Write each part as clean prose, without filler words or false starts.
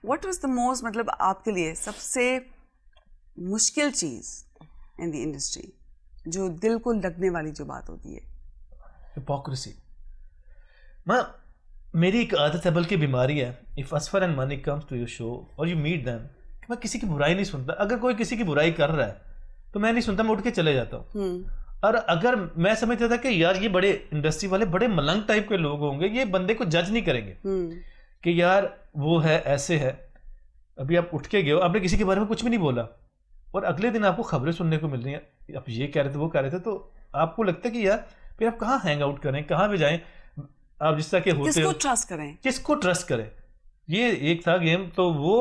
What was the most, मतलब आपके लिए सबसे मुश्किल चीज इन द इंडस्ट्री, जो दिल को लगने वाली जो बात होती है? हिपोक्रेसी। मेरी एक आदत है, बल्कि बीमारी है, if a sufferer and money comes to your show और यू मीट देम, मैं किसी की बुराई नहीं सुनता। अगर कोई किसी की बुराई कर रहा है तो मैं नहीं सुनता, मैं उठ के चले जाता हूँ। और अगर मैं समझता था कि यार ये बड़े इंडस्ट्री वाले बड़े मलंग टाइप के लोग होंगे, ये बंदे को जज नहीं करेंगे कि यार वो है ऐसे है, अभी आप उठ के गए हो, आपने किसी के बारे में कुछ भी नहीं बोला और अगले दिन आपको खबरें सुनने को मिल रही हैं, आप ये कह रहे थे वो कह रहे थे, तो आपको लगता है कि यार फिर आप कहाँ हैंग आउट करें, कहाँ पे जाएं, आप जिस तरह के होते हो किसको ट्रस्ट करें। ये एक था गेम। तो वो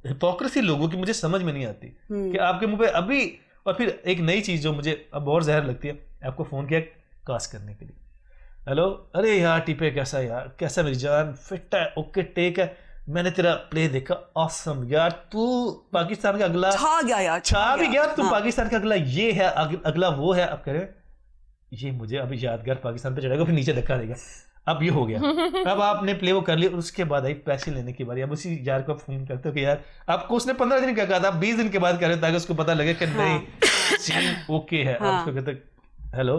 हिपोक्रेसी लोगों की मुझे समझ में नहीं आती कि आपके मुंह पे अभी। और फिर एक नई चीज जो मुझे अब और जहर लगती है, आपको फोन किया कास्ट करने के लिए, हेलो, अरे यार टीपे कैसा, यार कैसा मेरी जान, फिट है, ओके टेक है, मैंने तेरा प्ले देखा, ऑसम यार, तू पाकिस्तान का अगला छा गया यार, छा भी गया, तू पाकिस्तान का अगला ये है, अगला वो है। अब कह रहे ये मुझे अभी यादगार पाकिस्तान पे चढ़ेगा, फिर नीचे धक्का देगा, अब ये हो गया। अब आपने प्ले वो कर लिया, उसके बाद आई पैसे लेने की बारी। अब उसी यार को आप फोन करते हो कि यार आपको उसने 15 दिन क्या कहा था, 20 दिन के बाद कह रहे ताकि उसको पता लगे कि नहीं सीन ओके है। आप उसको कहते हेलो,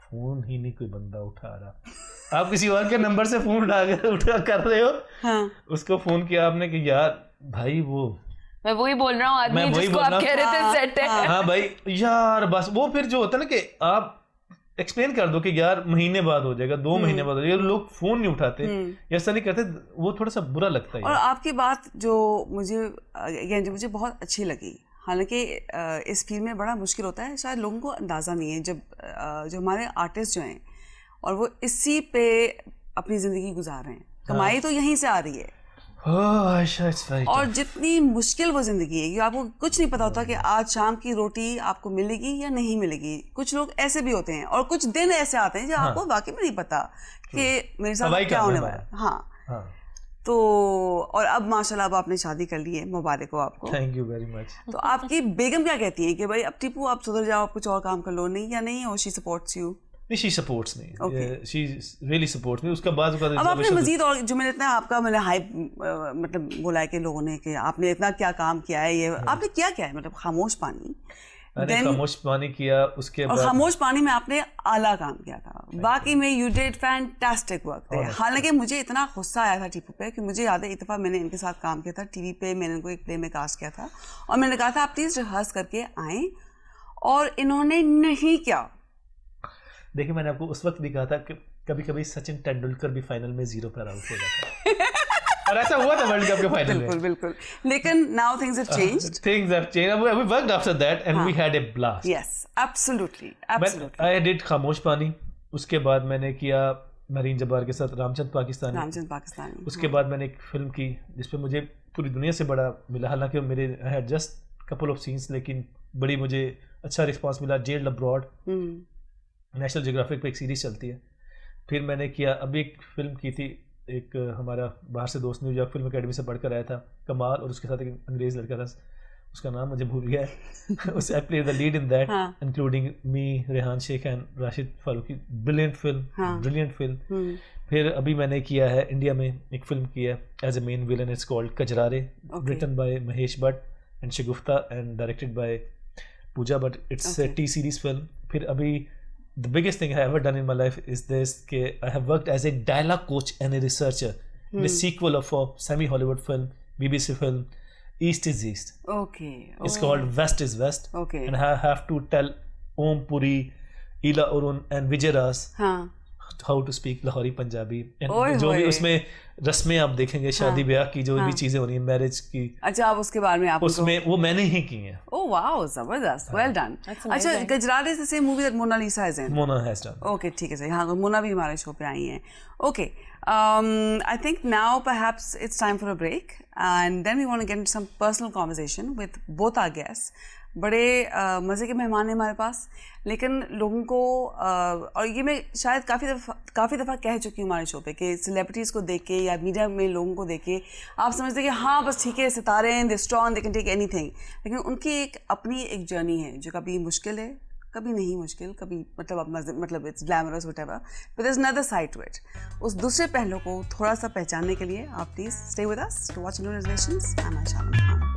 फोन ही नहीं कोई बंदा उठा रहा, आप किसी और के नंबर से फोन उठा कर रहे हो। उसको फोन किया आपने कि यार भाई वो मैं वही बोल रहा हूँ, आदमी जिसको आप कह रहे थे सेट है। हाँ भाई यार, बस वो फिर जो होता है ना कि आप एक्सप्लेन कर दो कि यार महीने बाद हो जाएगा, 2 महीने बाद हो जाएगा, लोग फोन नहीं उठाते, ऐसा नहीं करते, वो थोड़ा सा बुरा लगता है। और आपकी बात जो मुझे बहुत अच्छी लगी, हालांकि इस फील्ड में बड़ा मुश्किल होता है, शायद लोगों को अंदाज़ा नहीं है, जब जो हमारे आर्टिस्ट जो हैं और वो इसी पे अपनी ज़िंदगी गुजार रहे हैं, कमाई तो यहीं से आ रही है, और जितनी मुश्किल वो जिंदगी है कि आपको कुछ नहीं पता होता कि आज शाम की रोटी आपको मिलेगी या नहीं मिलेगी। कुछ लोग ऐसे भी होते हैं और कुछ दिन ऐसे आते हैं जो आपको वाकई में नहीं पता कि मेरे साथ क्या होने वाला है। हाँ, तो और अब माशाल्लाह अब आपने शादी कर ली है, मुबारक हो आपको। Thank you very much. तो आपकी बेगम क्या कहती है कि भाई अब टीपू आप सुधर जाओ, आप कुछ और काम कर लो, नहीं या नहीं, और she supports you? She supports me. Okay. She really supports me. उसका बाद अब आपने मजीद, और जो मैंने इतना आपका मैंने हाइप मतलब बोला है कि लोगों ने कि आपने इतना क्या काम किया है, ये आपने क्या किया है, मतलब खामोश पानी, मैंने खामोश पानी किया, उसके बाद खामोश पानी में आपने आला काम किया था, बाकी में यू डिड फैंटास्टिक वर्क। हालांकि मुझे इतना गुस्सा आया था टीपू पे कि मुझे याद है एक दफ़ा मैंने इनके साथ काम किया था टीवी पे, मैंने इनको एक प्ले में कास्ट किया था और मैंने कहा था आप प्लीज़ रिहर्स करके आएँ, और इन्होंने नहीं किया। देखिए मैंने आपको उस वक्त भी कहा था कि कभी कभी सचिन तेंदुलकर भी फाइनल में 0 पर आउट हो जाता है और ऐसा हुआ था वर्ल्ड कप के फाइनल में। बिल्कुल, लेकिन now things have changed. Things have changed. We worked after that and we had a blast. Yes, absolutely. I did Khamosh Pani, उसके बाद मैंने किया मरीन जब्बार के साथ रामचंद पाकिस्तानी। उसके बाद मैंने एक फिल्म की जिसपे मुझे पूरी दुनिया से बड़ा मिला, हालांकि मेरे I had just couple of scenes, लेकिन बड़ी मुझे अच्छा रिस्पांस मिला। जेल्ड अब्रॉड, नेशनल जियोग्राफिक पे एक सीरीज चलती है। फिर मैंने किया, अभी एक फिल्म की थी, एक हमारा बाहर से दोस्त न्यूयॉर्क फिल्म अकेडमी से पढ़कर आया था, कमाल, और उसके साथ एक अंग्रेज लड़का था, उसका नाम मुझे भूल गया है। उस I play the lead in that, including me, Rehan Sheikh and Rashid Farooqui. Brilliant film. फिर अभी मैंने किया है इंडिया में एक फिल्म की है as a main villain, it's called Kajrare, written by Mahesh Bhatt and Shagufta and directed by Pooja Bhatt. It's a T Series film. फिर अभी the biggest thing I have ever done in my life is this, कि I have worked as a dialogue coach and a researcher in the sequel of a semi-Hollywood film, BBC film, East is East. Okay. It's called West is West. Okay. And I have to tell Om Puri, Ila Arun and Vijay Ras how to speak Lahori Punjabi. And जो भी उसमें रस्में आप देखेंगे, शादी ब्याह की जो भी चीजें हो रही है, मैरिज की, अच्छा आप उसके बारे में आप उसमें वो मैंने ही की है। ओह वाओ, जबरदस्त, वेल डन। अच्छा, Gajraare is the same movie that Monalisa is इन? Mona has done. ओके, ठीक है सर। हाँ, मोना भी हमारे शो पे आई हैं। Okay, I think now perhaps it's time for a break and then we want to get into some personal conversation with both our guests. बड़े मज़े के मेहमान हैं हमारे पास, लेकिन लोगों को और ये मैं शायद काफ़ी दफ़ा कह चुकी हूँ हमारे शो पे कि सेलिब्रिटीज़ को देख के या मीडिया में लोगों को देख के आप समझते हैं कि हाँ बस ठीक है, सितारे हैं, they strong, they can take anything, लेकिन उनकी एक अपनी एक जर्नी है जो कभी मुश्किल है, कभी नहीं मुश्किल, कभी मतलब it's glamorous whatever, but there is another side to it. उस दूसरे पहलू को थोड़ा सा पहचानने के लिए आप please stay with us to watch new reservations. I am Ayesha Alam Khan.